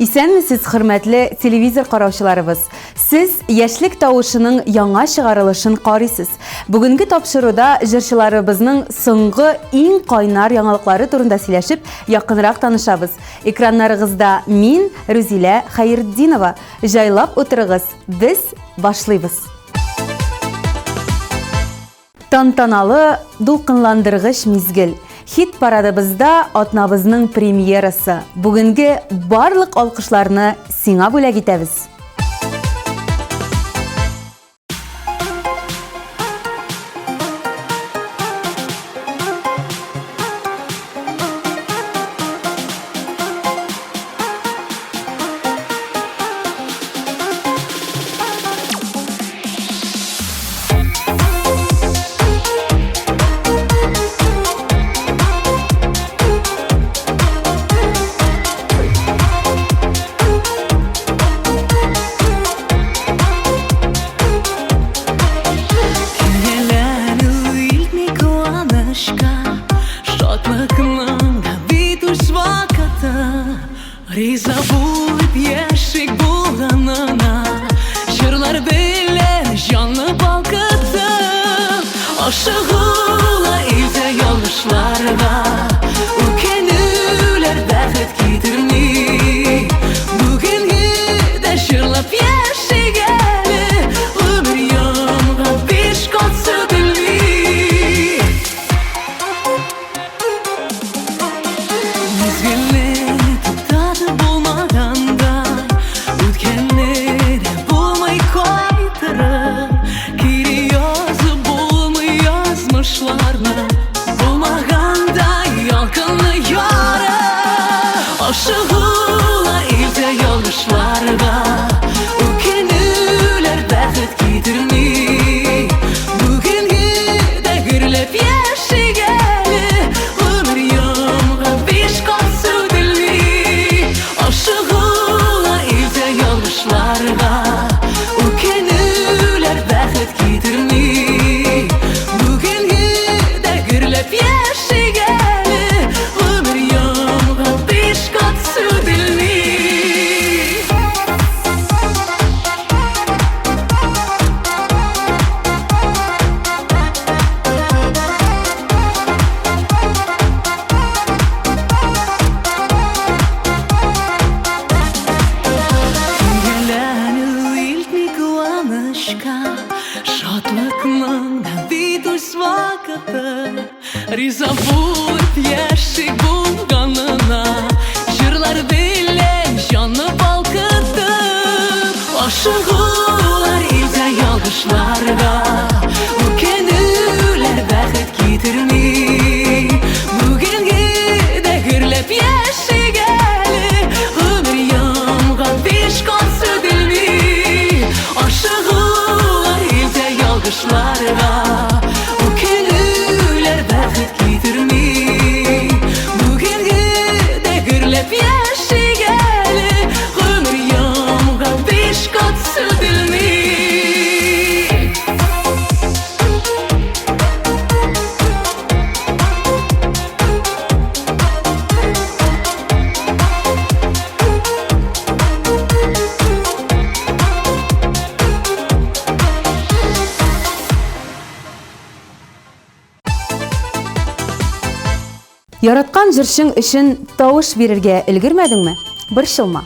İsәнмесез, хөрмәтле телевизор караучыларыбыз. Сез яшьлек тавышының яңа чыгарылышын карыйсыз. Бүгенге тапшыруда җырчыларыбызның соңгы иң кайнар яңалыклары турында сөйләшеп, якынрак танышабыз. Экраннарыгызда мин, Рузилә Хәердинова. Җайлап утырыгыз. Без башлыйбыз. Тантаналы, дулкынландыргыч мизгел. Хит парадыбызда атнабызның премьерасы. Бүгенге барлык алкышларны сиңа бүләк итәбез. Риза булып яшик булганына, җырлар белән җанны балкытып, ашыгула илдә ялгышларга, үкенүләр бәхет китерми. Бүгенге дә җырлап яшигәле, гомер яңгы биш кат сөтелми. Ашыгула илдә ялгышларга, үкенүләр бәхет китерми. Бүгенге дә гөрләп яшигәле, гомер яңгы биш кат сөтелми. Ашыгула илдә ялгышларга, үкенүләр бәхет китерми. Бүгенге дә гөрләп яшигәле, гомер яңгы биш кат сөтелми. Көңелләнү илтми куанычка, шатлыкның да битүс вакыты. Риза булып яшик булганына, җырлар белән җанны балкытып, ашыгулар илдә ялгышларга, үкенүләр бәхет китерми. Бүгенге дә гөрләп яшигәле, гомер яңгы биш кат сөтелми. Ашыгулар илдә ялгышларга, үкенүләр бәхет китерми. Бүгенге дә гөрләп яшигәле, гомер яңгы биш кат сөтелми. Яраткан җырчың өчен тавыш бирергә өлгермәдеңме? Борчылма.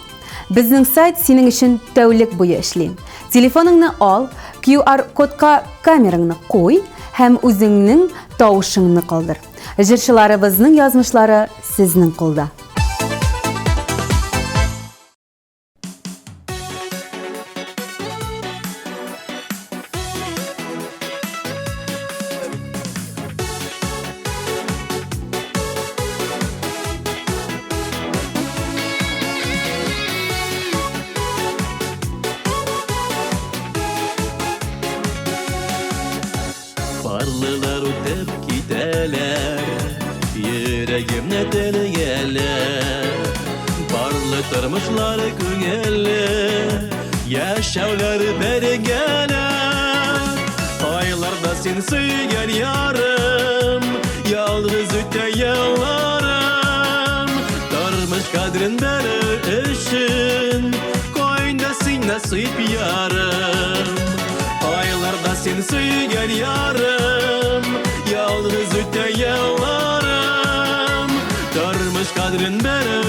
Безнең сайт синең өчен тәүлек буе эшли. Телефоныңны ал, QR кодка камераңны куй һәм үзеңнең тавышыңны калдыр. Җырчыларыбызның язмышлары сезнең кулда. Барлылар үтеп китәләр, йөрәгемне телгәләр. Барлы тормышлары күңелле, яшәүләр бергәләр. Айларда син сөйгән ярым, ялгыз үтә елларым. Тормыш kadrin beri için koyunda sin nasip yarım aylarda sen suygen yarım yalnız öte yıllarım Darmış kadrin beri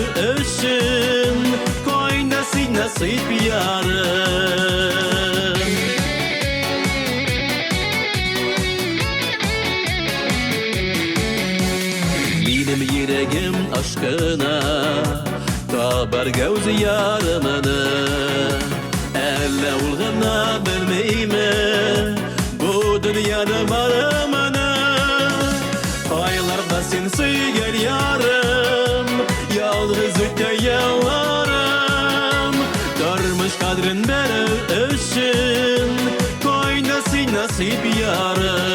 için koyunda sin nasip yarım Benim yüreğim aşkına Tabar gözü yarımını Elle ulğına bilmeyme Bu dünyanın varımını Aylarda sen suygen yarım Yalnız öte yıllarım Darmış kadrin beri için Koynası nasip yarım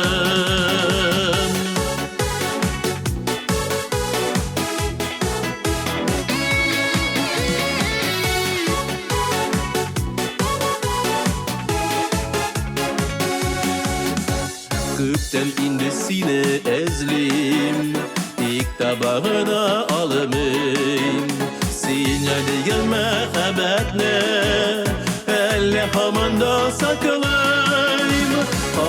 Gökten indi sine ezlim İlk tabağına alamım Sinyali gelme habetne Elle hamanda saklayım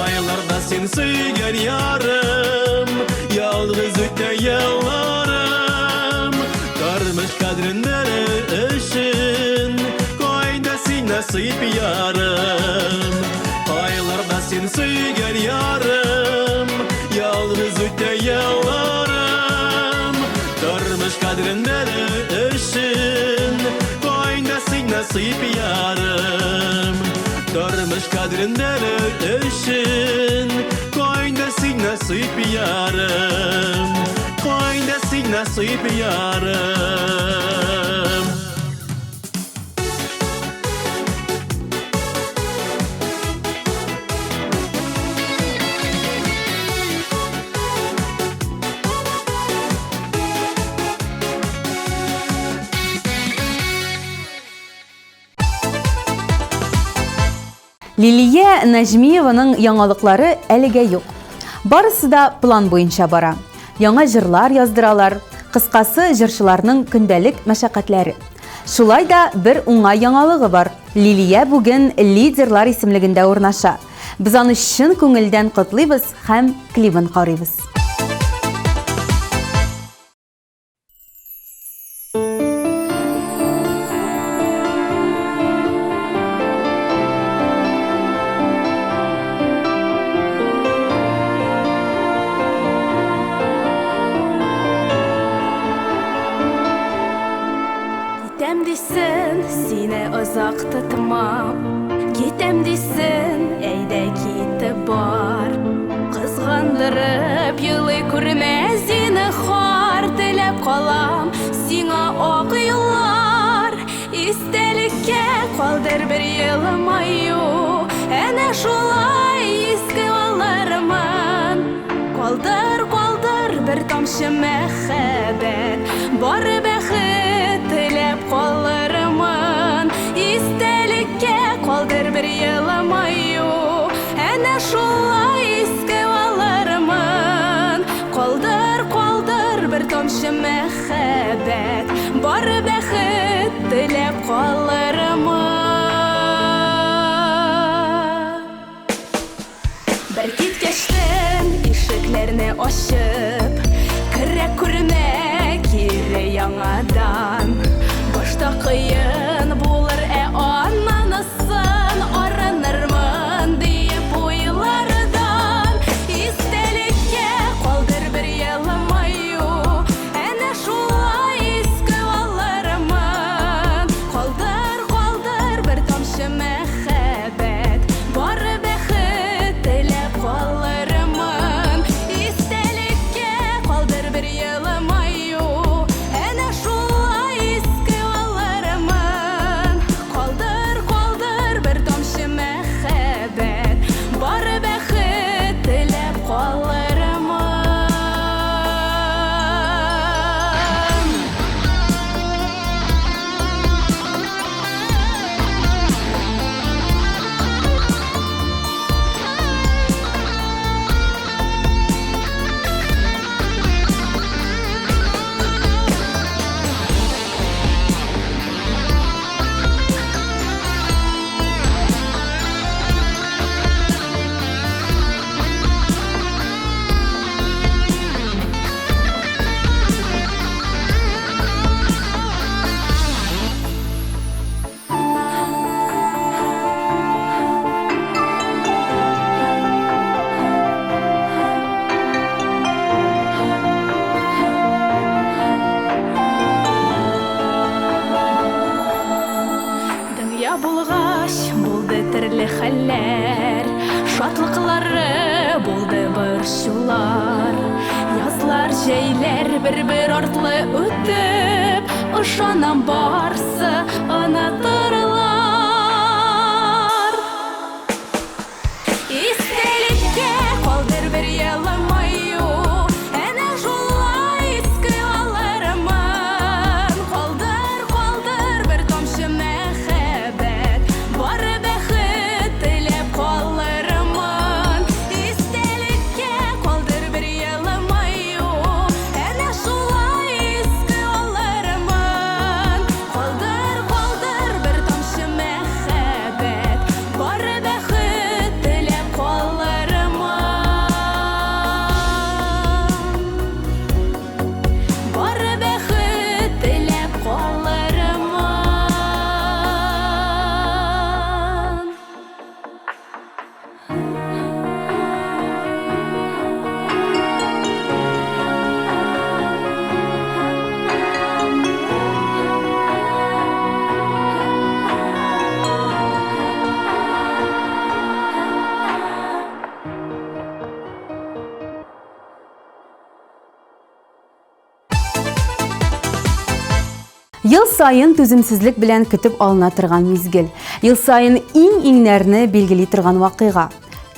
Aylarda sen suygen yarım Yalnız öte yıllarım Darmış kadrin beri için Koydası nasip yarım Aylarda sen suygen yarım Yalnız öte yıllarım Darmış kadrin beri için Koydası nasip yarım Darmış kadrin beri için Koydası nasip yarım Koydası nasip yarım Liliye Najmiyevaның яңалыклары әлегә юк. Барысы да план буенча бара. Яңа җырлар яздыралар, кыскасы җырчыларның көндәлек мәшәкатьләре. Шулай да бер уңай яңалыгы бар. Лилия бүген лидерлар исемлегендә урнаша. Без аны чын күңелдән котлыйбыз һәм клибын карыйбыз. Кетем дейсің, сені ұзақ тұтмам. Кетем дейсің, әйдә кетіп бар. Қызғандырып, елы көрмәз сені хар тілеп қалам. Сиңа ақ юллар, истәлеккә қалдыр бір елмаю. Әнә шулай иске алармын. Қалдыр, қалдыр бір тамшы мәхәббәт, бар бәхет тілеп қалармын. Истәлеккә қалдыр бір елмаю. Әнә шулай иске алармын. Қалдыр, қалдыр бір тамшы мәхәббәт, бар бәхет тілеп қалармын. Бір киткәчтен ишекләрне ачып, керә күрмә кире яңадан. Башта кыен булыр, аннанысы арынырмын диеп уйлардан. Истәлеккә калдыр бер елмаю. Әнә шулай иске алармын. Калдыр, булгач, булды төрле хәлләр, шатлыклары булды борчулар. Язлар, җәйләр бер-бер артлы үтеп, ышанам барсы онытырлар. Истәлеккә калдыр бер елмаю, әнә шулай иске алырмын. Калдыр бер тамчы мәхәббәт, бары бәхет теләп калырмын. Истәлеккә калдыр бер елмаю, әнә шулай иске алырмын. Калдыр бер тамчы мәхәббәт, бары бәхет теләп калырмын. Бары бәхет теләп калырмын. Ел сайын түземсезлек белән көтеп алына торган мизгел. Ел сайын иң-иңнәрне билгели торган вакыйга.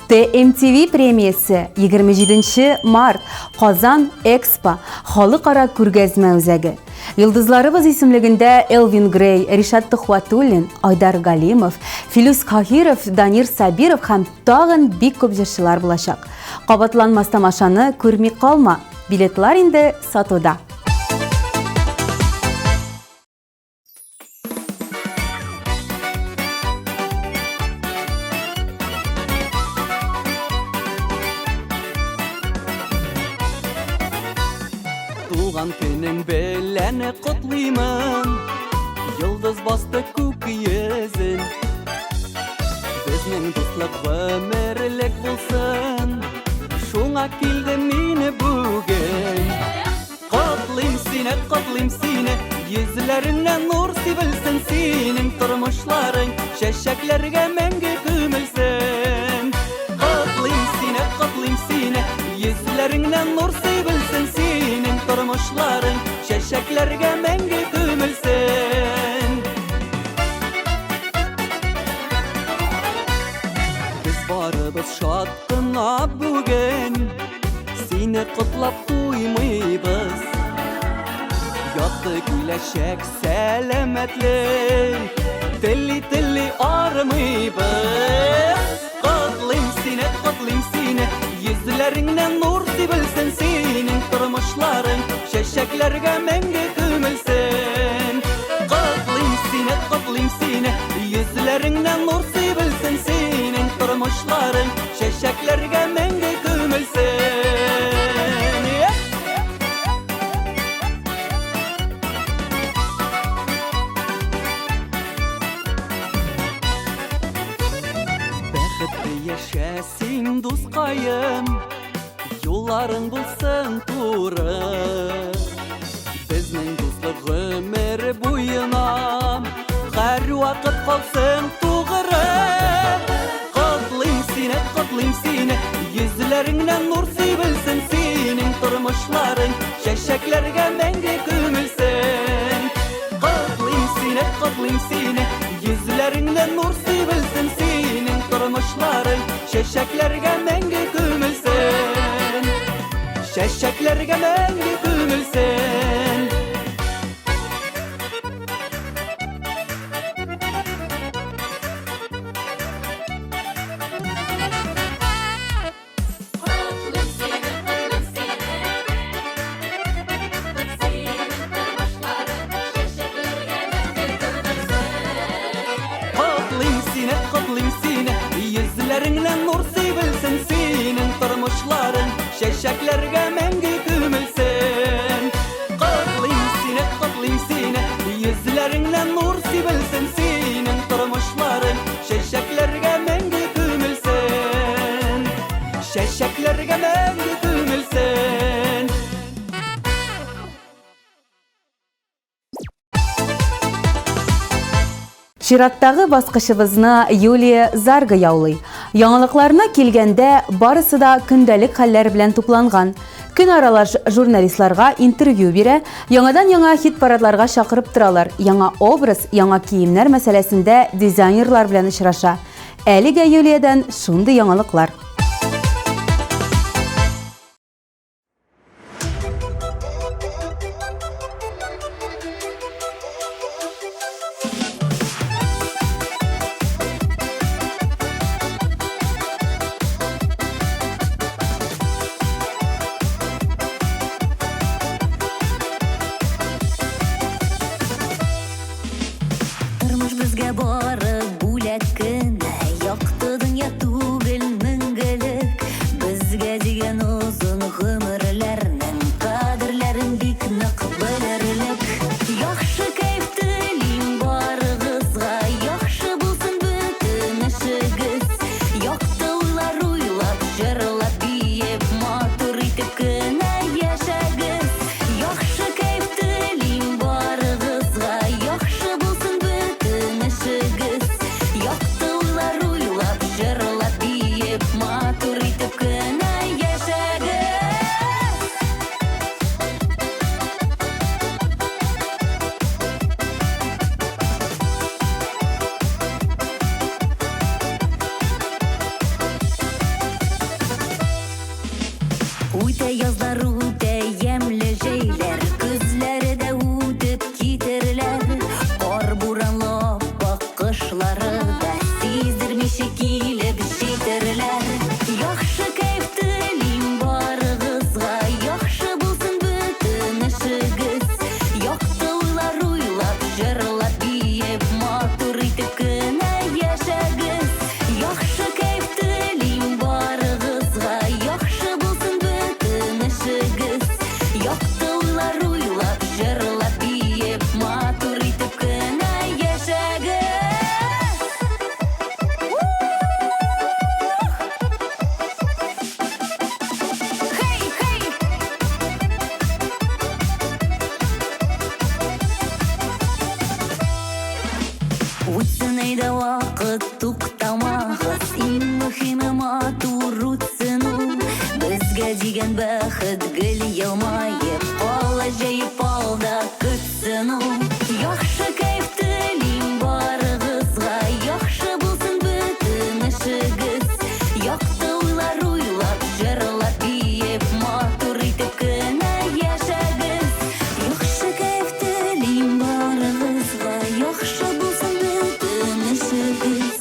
ТМТV премиясе 27 март Казан Экспо халыкара күргәзмә үзәге. Йылдызларыбыз исемлегендә Элвин Грей, Ришат Тухватуллин, Айдар Галимов, Филус Кахиров, Данир Сабиров һәм тагын бик күп җырчылар булачак. Кабатланмас тамашаны күрми калма. Билетлар инде сатуда. Туган көнең белән котлыймын, йолдыз басты күк йөзен. Безнең дуслык гомерлек булсын, шуңа килдем мине бүген. Котлыйм сине, йөзләреңнән нур сибелсен, синең тормышларың чәчәкләргә мәңге күмелсен. Котлыйм сине, йөзләреңнән нур сибелсен, синең тормышларың чәчәкләргә мәңге күмелсен. Без барыбыз шат кына бүген, сине котлап туймыйбыз. Ятты киләчәк сәламәтлек, телли армыйбыз. Котлыйм сине, йөзләреңнән нур сибелсен, синең тормышларың чәчәкләргә мәңге күмелсен. Котлыйм сине, йөзләреңнән нур сибелсен, синең тормышларың чәчәкләргә мәңге күмелсен. Бәхетле яшә син, дускаем, юлларың булсын туры. Безнең дуслык гомер буена һәр вакыт калсын тугры. Котлыйм сине, йөзләреңнән нур сибелсен, синең тормышларың чәчәкләргә мәңге күмелсен. Котлыйм сине, йөзләреңнән нур сибелсен, синең тормышларың чәчәкләргә мәңге күмелсен. Чәчәкләргә мәңге күмелсен. Котлыйм сине, йөзләреңнән нур сибелсен, синең тормышларың чәчәкләргә мәңге күмелсен. Котлыйм сине, йөзләреңнән нур сибелсен, синең тормышларың чәчәкләргә мәңге күмелсен. Чәчәкләргә мәңге күмелсен. Чираттагы баскычыбызны Юлия Зарга яулый. Яңалыкларына килгәндә, барысы да көндәлек хәлләр белән тупланган. Көн аралаш журналистларга интервью бирә, яңадан-яңа хит-парадларга чакырып торалар. Яңа образ, яңа киемнәр мәсьәләсендә дизайнерлар белән очраша. Әлегә Юлиядан шундый яңалыклар. Тормыш безгә бары бүләк кенә, якты дөнья түгел мәңгелек. Безгә дигән озын гомерләрнең кадерләрен бик нык белерлек. Яхшы кайф телим барыгызга, яхшы булсын бөтен эшегез. Якты уйлар уйлап, җырлап, биеп, матур итеп кенә яшәгез. Яхшы кайф телим барыгызга, яхшы булсын бөтен эшегез. Якты уйлар уйлап, җырлап, биеп, матур итеп кенә яшәгез. Үтә язлар, үтә ямьле җәйләр, көзләре дә үтеп китерләр. Кар буранлы аппак кышлары да сиздермичә килеп җитерләр. Яхшы кайф телим барыгызга, яхшы булсын бөтен эшегез. Якты уйлар уйлап, җырлап, биеп, матур итеп кенә яшәгез. Яхшы кайф телим барыгызга, яхшы булсын бөтен эшегез. Якты уйлар уйлап, җырлап, биеп, матур итеп кенә яшәгез. Хей, хей! Үтсен әйдә вакыт, туктамагыз, иң мөһиме матур үтсен ул. Безгә дигән бәхет гел елмаеп, кала җәеп алда көтсен ул. Яхшы кайф телим барыгызга, яхшы булсын бөтен эшегез. Якты уйлар уйлап, җырлап, биеп, матур итеп кенә яшәгез. Яхшы кайф телим барыгызга, яхшы булсын бөтен эшегез.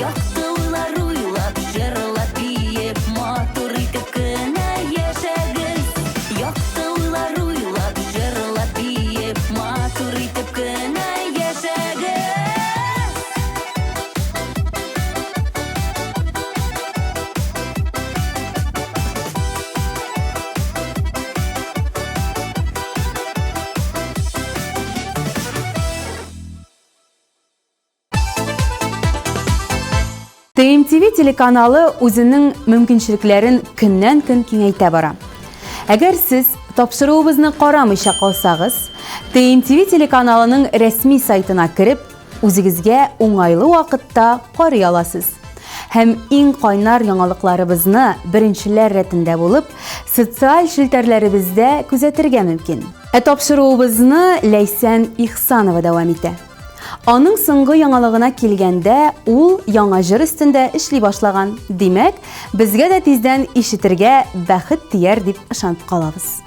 Якты уйлар уйлап, җырлап, биеп, матур итеп кенә яшәгез. Якты уйлар уйлап, җырлап, биеп, матур итеп кенә яшәгез. TMTV телеканалы үзенең мөмкинчелекләрен көннән-көн киңәйтә бара. Әгәр сез тапшыруыбызны карамыйча калсагыз, TMTV телеканалының рәсми сайтына кереп, үзегезгә уңайлы вакытта карый аласыз. Һәм иң кайнар яңалыкларыбызны беренчеләр рәтендә булып, социаль шелтәрләребездә күзәтергә мөмкин. Тапшыруыбызны Ләйсән Ихсанова дәвам итә. Аның соңгы яңалыгына килгәндә, ул яңа җыр өстендә эшли башлаган. Димәк, безгә дә тиздән ишетергә бәхет тияр дип ышанып калабыз.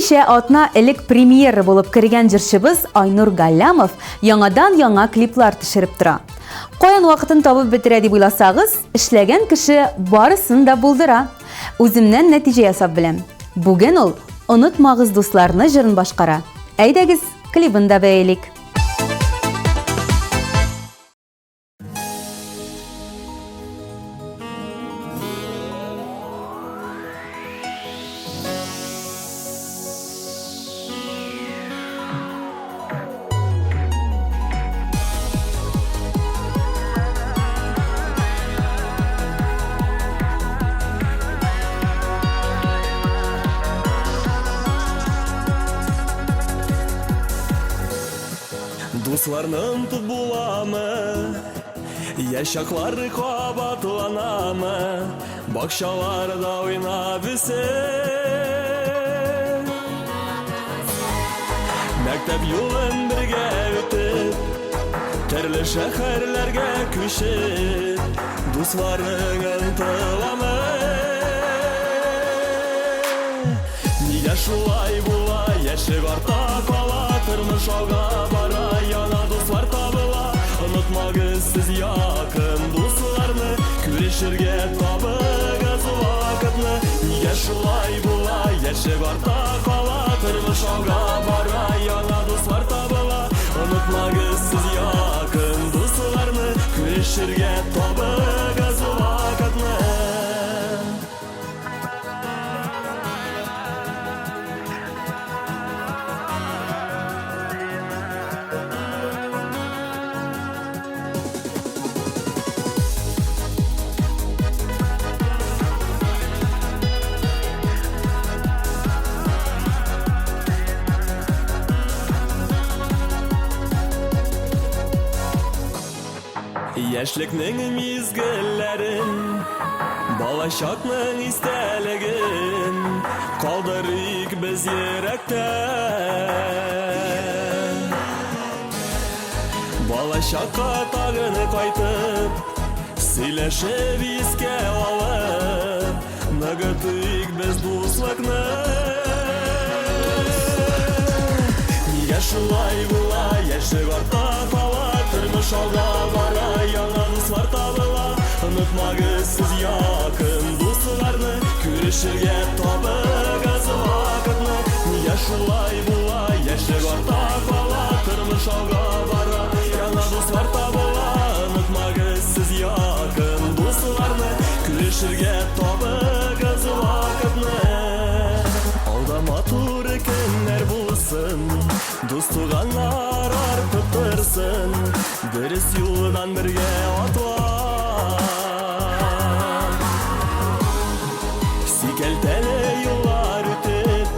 Берничә атна элек премьера булып кергән җырчыбыз Айнур Галлямов яңадан-яңа клиплар төшереп тора. Каян вакытын табып бетерә дип уйласагыз, эшләгән кеше барысын да булдыра. Үземнән нәтиҗә ясап беләм. Бүген ул «Онытмагыз дусларны» җырын башкара. Әйдәгез, клибын да бәйлик. Дусларның тут буламы, яшаклары кабатланамы, бакчаларда уйнап үсеп, мәктәп юлын бергә үтеп, төрле шәһәрләргә күчеп, дусларның ынтыламы. Нигә шулай була, яшәп арта кала, тормыш алга бара, яна дуслар табыла. Онытмагыз сез якын дусларны, күрешергә табыгыз вакытны. Нигә шулай була, яшәп арта кала, тормыш алга бара, яна дуслар табыла. Онытмагыз сез якын дусларны, күрешергә табыгыз вакытны. Яшьлекнең мизгелләрен, балачакның истәлеген, калдырыйк без йөрәктә. Балачакка тагын кайтып, сөйләшеп искә алып, ныгытыйк без дуслыкны. Нигә шулай була, яшәп арта кала, тормыш алга бара, яңа дуслар табыла. Онытмагыз сез якын дусларны, күрешергә табыгыз вакытны. Нигә шулай була, яшәп арта кала, тормыш алга бара, яңа дуслар табыла. Онытмагыз сез якын дусларны, күрешергә табыгыз вакытны. Алда матур көннәр булсын, дуст-туганнар артып торсын, дөрес юлдан бергә атла. Сикәлтәле юллар үтеп,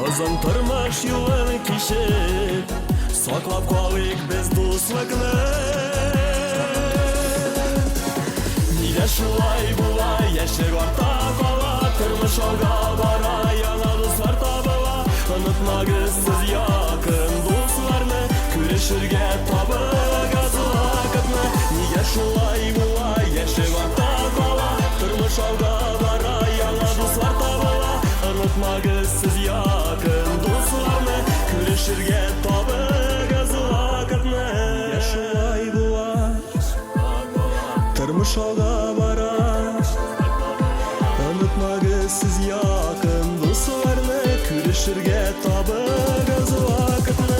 озын тормыш юлын кичеп, саклап калыйк без дуслыкны. Нигә шулай була, яшәп арта кала, тормыш алга бара, яңа дуслар табыла. Онытмагыз сез якын дусларны, күрешергә табыгыз вакытны. Нигә шулай була, яшәп арта кала, тормыш алга бара, яңа дуслар табыла. Онытмагыз сез якын дусларны, күрешергә табыгыз вакытны. Нигә шулай була, тормыш алга бара, онытмагыз сез якын дусларны, күрешергә табыгыз вакытны.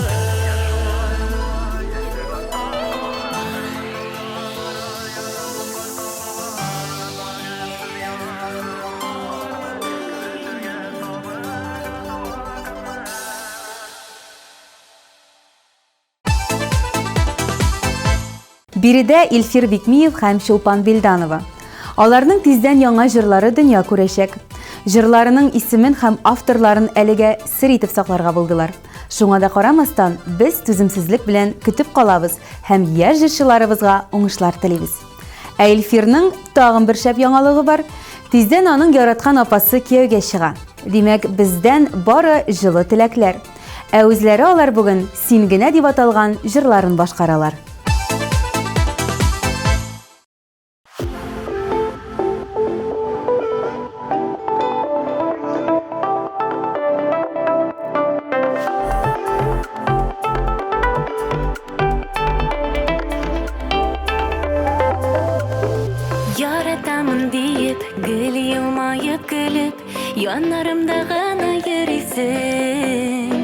Биредә Илфир Бикмиев һәм Чулпан Билданова. Аларның тиздән яңа җырлары дөнья күрәчәк. Җырларының исемен һәм авторларын әлегә сер итеп сакларга булдылар. Шуңа да карамастан, без түземсезлек белән көтеп калабыз һәм яшь җырчыларыбызга уңышлар телибез. Ә Илфирның тагын бер шәп яңалыгы бар. Тиздән аның яраткан апасы кияүгә чыга. Димәк, бездән бары җылы теләкләр. Ә үзләре алар бүген «Син генә» дип аталган җырларын башкаралар. Yanlarımda gana yürüsün.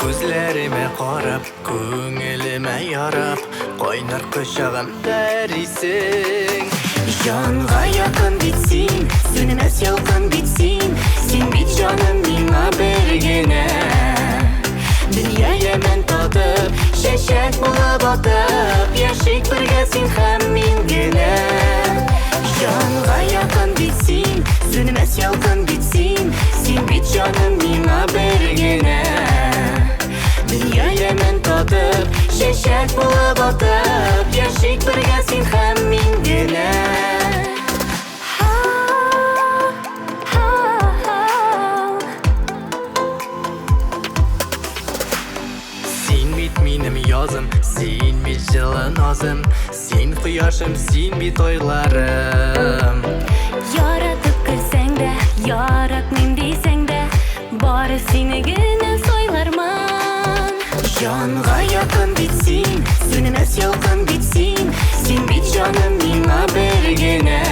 Gözlerime qarab, көңіліме yarab, Qaynar құшағымda erisin. Жанға якын битсин, сөнмәс ялкын битсин. Син бит жаным миңа бергенә. Дөнья ямен татып, чәчәк булып атып, яшик бергә син һәм мин генә. Жанга якын битсин, сөнмәс ялкын битсин. Син бит жаным миңа бергенә. Дөнья ямен татып, чәчәк булып атып, яшик бергә син һәм мин генә. Син бит минем язым, син бит жылы назым, Син құяшым, син бит ойларым. Яратып көлсәң дә, яратмыйм дисәң дә, бары сине генә сайлармын. Жанга якын бит син, сөнмәс ялкын бит син. Син бит жаным миңа бергенә.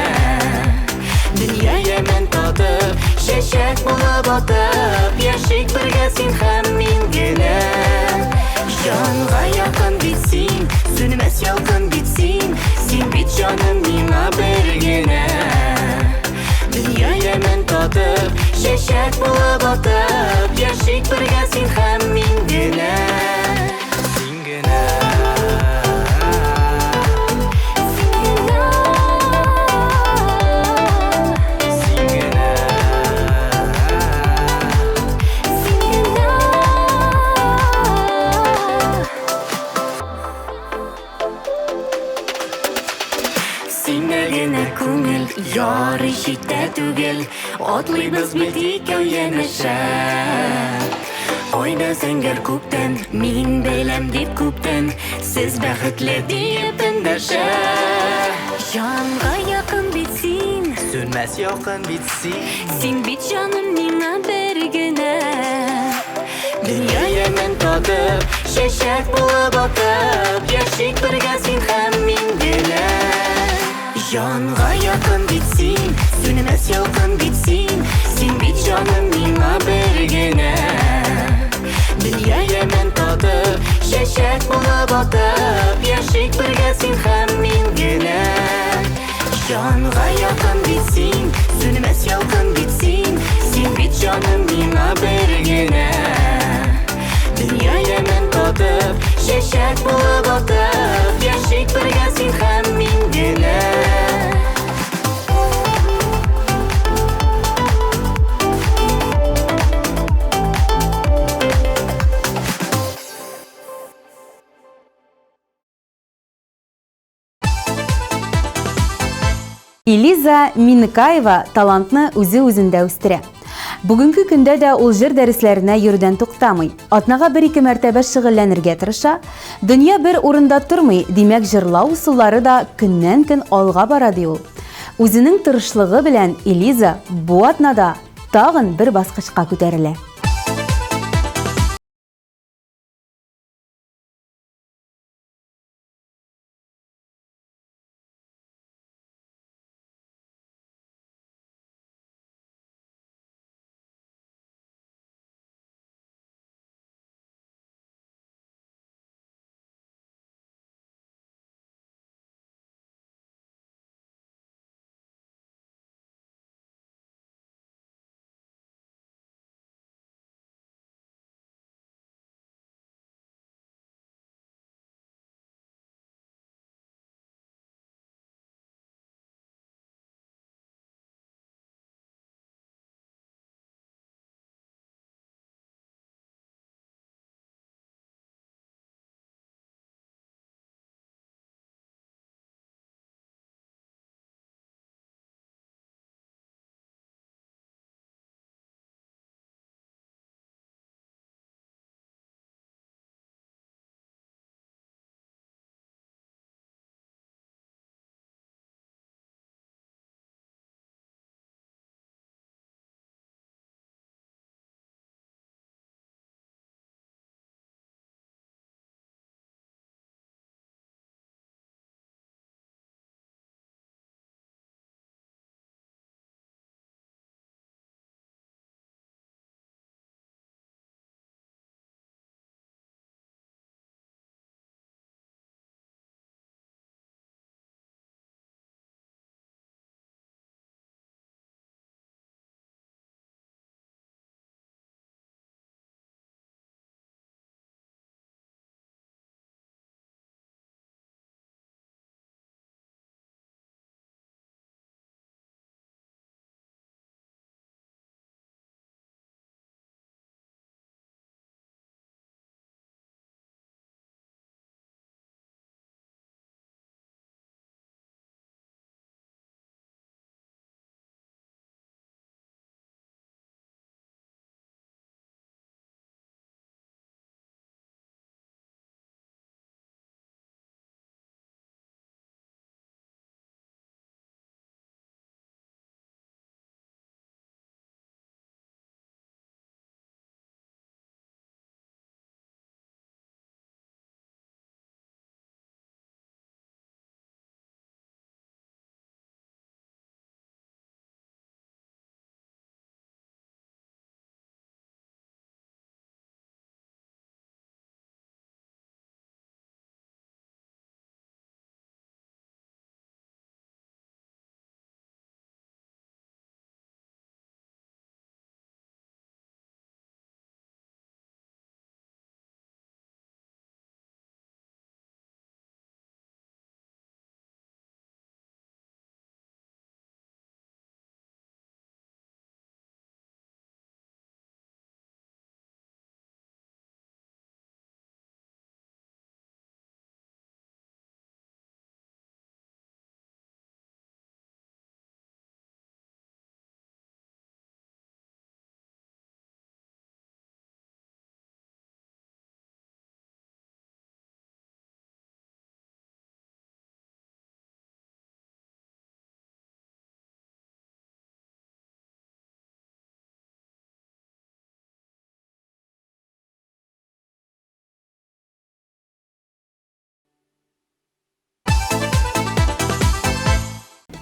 Дөнья ямен татып, чәчәк булып атып, яшик бергә син һәм мин генә. Жанга якын бит син, сөнмәс ялкын бит син. Син бит жаным миңа бергенә. Дөнья ямен татып, чәчәк булып атып, яшик бергә син һәм мин генә. Син генә. Син генә. Сине генә күңел, ярый читтә түгел. Атлыйбыз бит икәү янәшә. Ойда зәңгәр күктән, мин бәйләм дип күптән, сез бәхетле диеп эндәшә. Жанга якын бит син, Сөнмәс ялкын бит син. син бит жаным миңа бергенә. Дөнья ямен татып, чәчәк булып атып, яшик бергә син һәм мин генә. Жанга якын бит син, сөнмәс ялкын бит син. Син бит жаным миңа бергенә. Дөнья ямен татып, чәчәк булып атып, яшик бергә син һәм мин генә. Жанга якын бит син, сөнмәс ялкын бит син. Син бит жаным миңа бергенә. Дөнья ямен татып, чәчәк булып атып, яшик бергә син һәм мин генә. Элиза Минкаева талантны үзе-үзендә үстерә. Бүгенге көндә дә ул җыр дәресләренә йөрүдән туктамый. Атнага 1-2 мәртәбә шөгыльләнергә тырыша. Дөнья бер урында тормый, димәк җырлау усуллары да көннән-көн алга бара ди ул. Үзенең тырышлыгы белән Элиза бу атнада тагын бер баскычка күтәрелә.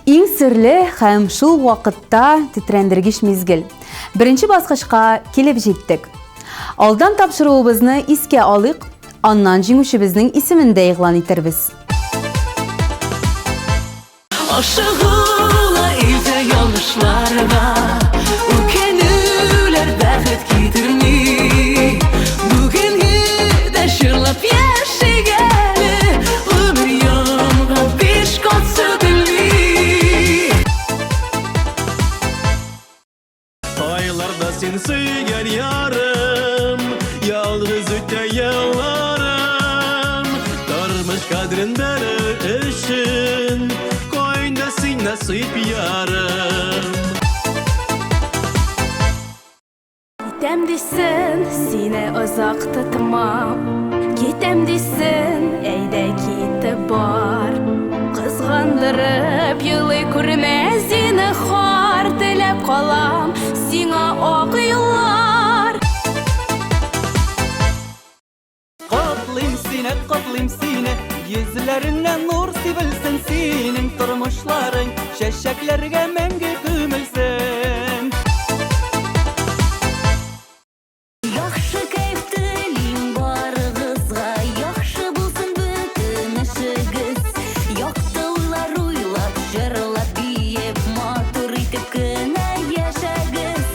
Иң серле һәм шул вакытта тетрәндергеч мизгел. Беренче баскычка килеп җиттек. Алдан тапшыруыбызны искә алыйк, аннан җиңүчебезнең исемен дә игълан итербез. Aşığıla ilde yanlışlarga Ükenüler bәхет китерми Бүгенге дә шырлап яшәгәле Ömür yanга биш кат сөтелми Aylarda sen сөйгән ярым, ялгыз үтә елларым. Тормыш кадрен бәрер өчен, кайда син насыйп ярым. Кетем дисен, сине озак тотмам. Кетем дисен, әйдә китеп бар. Кызгандырып елый күрмәс сине хар теләп калам, сиңа ак юллар. Котлыйм сине, йөзләреннән нур сибелсен синең тормышларың, чәчәкләргә мәңге күмелсен. Яхшы кайф телим барыгызга, яхшы булсын бөтен эшегез. Яктылар уйлап, җырлап, биеп, матур итеп кенә яшәгез.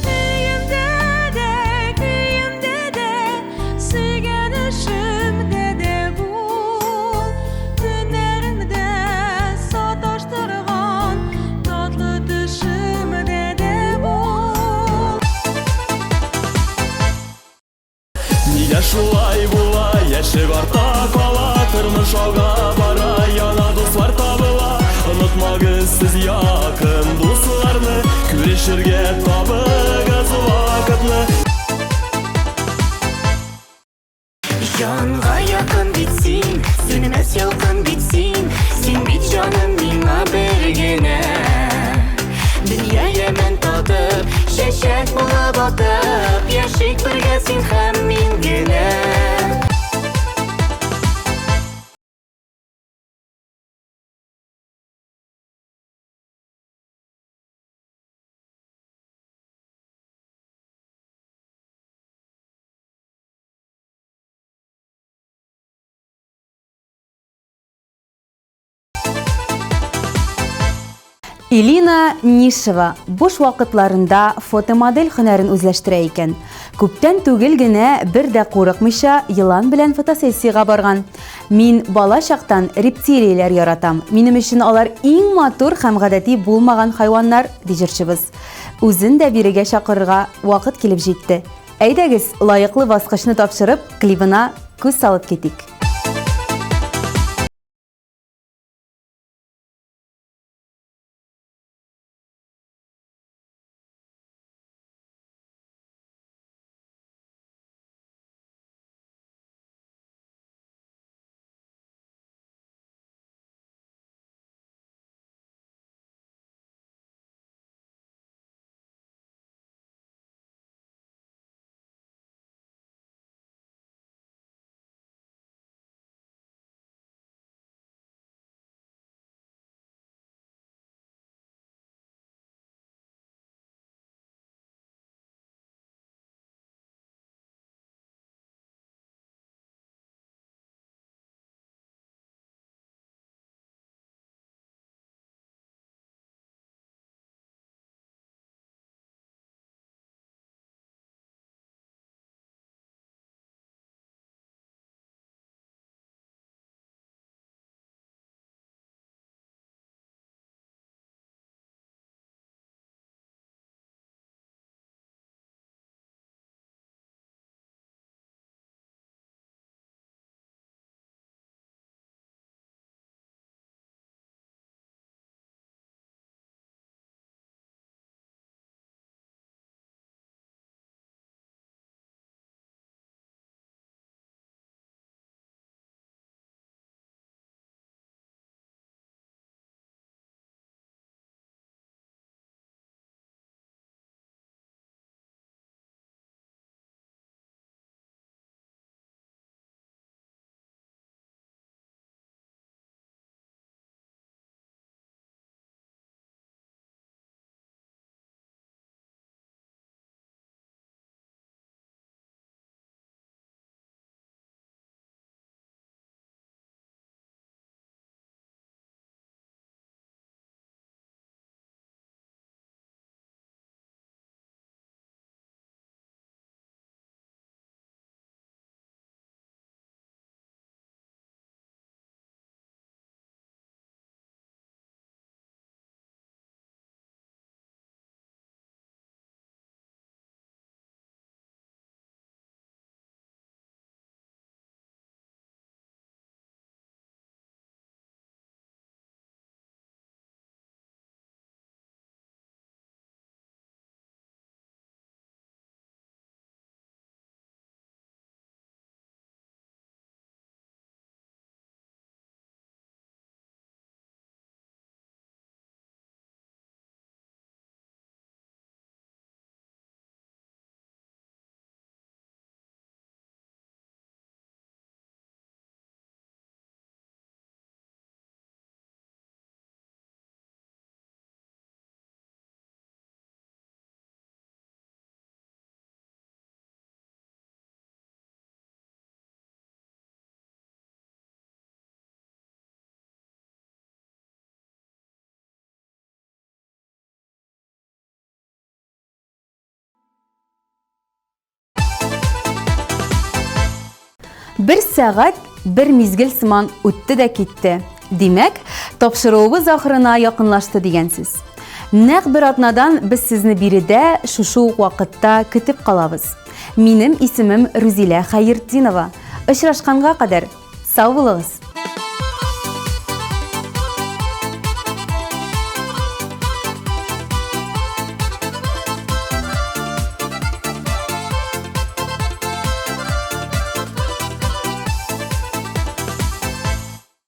Көемдә дә, сөйгәнешемдә дә бул. Төннәреңдә саташтырган, татлы төшемдә дә бул. Нигә шулай була, яшәп арта кала, тормыш алга бара, яна дуслар табыла. Онытмагыз сез якын дусларны, күрешергә табыгыз вакытны. Җанга якын бит син, сүнмәс ялкын бит син. Син бит җаным миңа бер генә. Дөнья яман татып, чәчәк булып атып, яшик бергә син һәм мин генә. Илина Нишева буш вакытларында фотомодель һөнәрен үзләштерә икән. Күптән түгел генә бер дә курыкмыйча елан белән фотосессиягә барган. Мин бала чактан рептилияләр яратам. Минем өчен алар иң матур һәм гадәти булмаган хайваннар, диҗерчебез. Үзен дә бирегә чакырырга вакыт килеп җитте. Әйдәгез, лаеклы баскычны тапшырып, клибына күз салып китик. 1 сәгать 1 мизгел сыман үтте дә китте. Димәк, тапшыруыбыз ахырына якынлашты дигәнсез. Нәкъ бер атнадан без сезне биредә шушы ук вакытта көтеп калабыз. Минем исемем Рузилә Хәердинова. Очрашканга кадәр сау булыгыз.